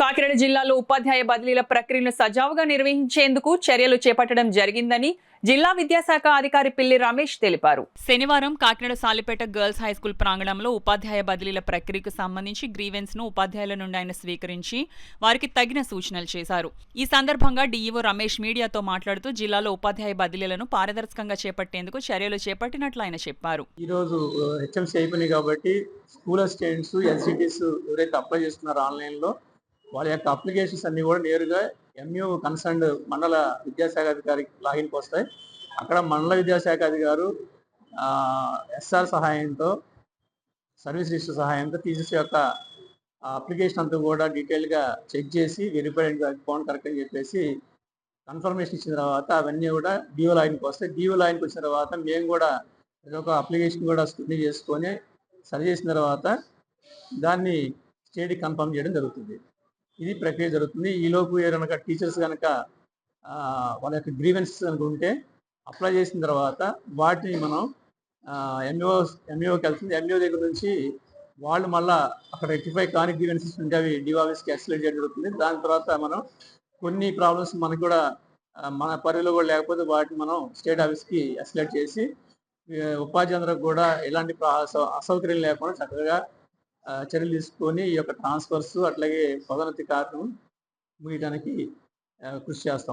కాకినాడ జిల్లాలో ఉపాధ్యాయ బదిలీల ప్రక్రియను సజావుగా నిర్వహించేందుకు చర్యలు చేపట్టడం జరిగిందని జిల్లా విద్యాశాఖ అధికారి పిల్లి రమేష్ తెలిపారు. శనివారం కాకినాడ సాలిపేట గర్ల్స్ హైస్కూల్ ప్రాంగణంలో ఉపాధ్యాయ బదిలీల ప్రక్రియకు సంబంధించి గ్రీవెన్స్ ను ఉపాధ్యాయుల నుండి ఆయన స్వీకరించి వారికి తగిన సూచనలు చేశారు. ఈ సందర్భంగా డీఈఓ రమేష్ మీడియాతో మాట్లాడుతూ జిల్లాలో ఉపాధ్యాయ బదిలీలను పారదర్శకంగా చేపట్టేందుకు చర్యలు చేపట్టినట్లు ఆయన చెప్పారు. ఈ రోజు హెచ్ఎంసీ అయిపోయినాయి కాబట్టి స్కూల్ అసిస్టెంట్స్ ఎల్సిటీస్ ఎవరైతే అప్లై చేస్తున్నారో ఆన్లైన్లో వాళ్ళ యొక్క అప్లికేషన్స్ అన్ని కూడా నేరుగా ఎంయూ కన్సర్న్డ్ మండల విద్యాశాఖ అధికారికి లాగిన్కి వస్తాయి. అక్కడ మండల విద్యాశాఖ అధికారు ఎస్ఆర్ సహాయంతో సర్వీస్ రిజిస్టర్ సహాయంతో టీచర్స్ యొక్క అప్లికేషన్ అంతా కూడా డీటెయిల్గా చెక్ చేసి వెరిఫైడ్ అకౌంట్ కరెక్ట్ అని చెప్పేసి కన్ఫర్మేషన్ ఇచ్చిన తర్వాత అవన్నీ కూడా డిఓ లైన్కి వస్తాయి. డిఓ లైన్కి వచ్చిన తర్వాత మేము కూడా ఒక అప్లికేషన్ కూడా స్క్రూటినీ చేసుకొని సరి చేసిన తర్వాత దాన్ని స్టేట్కి కన్ఫర్మ్ చేయడం జరుగుతుంది. ఇది ప్రక్రియ జరుగుతుంది. ఈలోపు కనుక టీచర్స్ కనుక వాళ్ళ యొక్క గ్రీవెన్స్ కనుక ఉంటే అప్లై చేసిన తర్వాత వాటిని మనం ఎంఈఓకి వెళ్తుంది. ఎంఈఓ దగ్గర నుంచి వాళ్ళు మళ్ళీ అక్కడ రెక్టిఫై కాని గ్రీవెన్సెస్ ఉంటే అవి డిఓ ఆఫీస్కి ఎక్స్ప్లెయిన్ చేయడం జరుగుతుంది. దాని తర్వాత మనం కొన్ని ప్రాబ్లమ్స్ మనకు కూడా మన పరిధిలో కూడా లేకపోతే వాటిని మనం స్టేట్ ఆఫీస్కి ఎస్కలేట్ చేసి ఉపాధ్యాయులకు కూడా ఎలాంటి అసౌకర్యం లేకుండా చక్కగా చర్యలు తీసుకొని ఈ యొక్క ట్రాన్స్ఫర్స్ అట్లాగే పదోన్నతి కార్యక్రమం ముగియడానికి కృషి చేస్తా ఉన్నాం.